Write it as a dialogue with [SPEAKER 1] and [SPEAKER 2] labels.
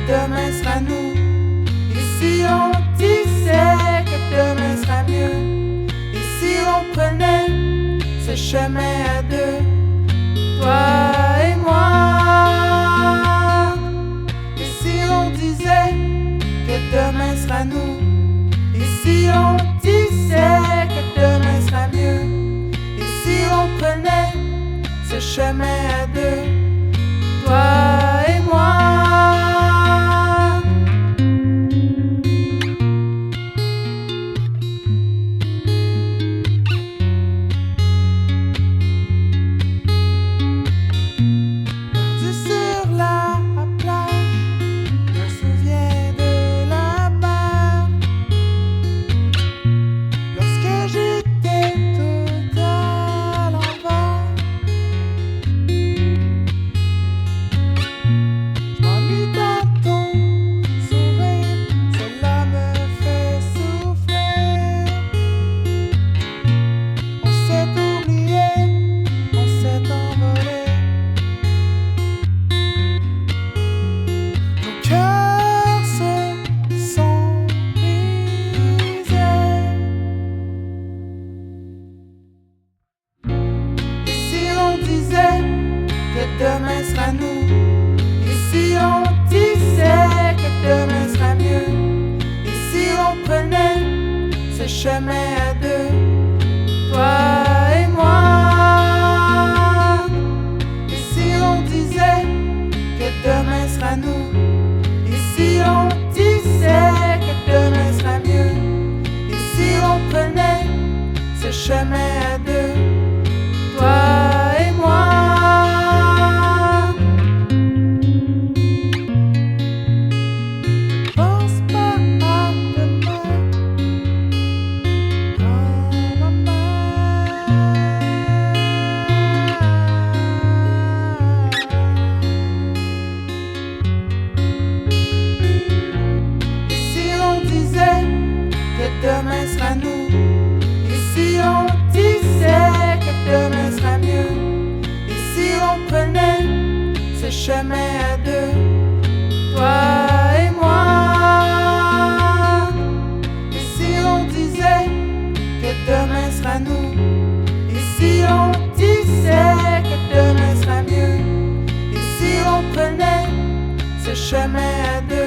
[SPEAKER 1] demain sera nous. Et si on disait que demain sera mieux, et si on prenait ce chemin à deux, toi et moi. Et si on disait que demain sera nous, et si on disait que demain sera mieux, et si on prenait ce chemin à deux, toi et moi. Perdu sur la plage, je me souviens de la mer. Lorsque j'étais tout à l'envers, je m'ennuie dans ton sourire, cela me fait souffrir. On s'est oublié, on s'est envolé, nos cœurs se sont brisés. Et si on disait que demain sera nous, et si on disait que demain sera mieux, et si on prenait ce chemin à deux, toi et moi. Et si on disait que demain sera nous, et si on disait que demain sera mieux, et si on prenait ce chemin à deux, toi et moi. Pense pas à demain, prends ma main. Et si on disait que demain sera nous, et si on disait que demain sera mieux, et si on prenait ce chemin à deux, toi et moi. Et si on disait que demain sera nous, et si on disait que demain sera mieux, et si on prenait ce chemin à deux.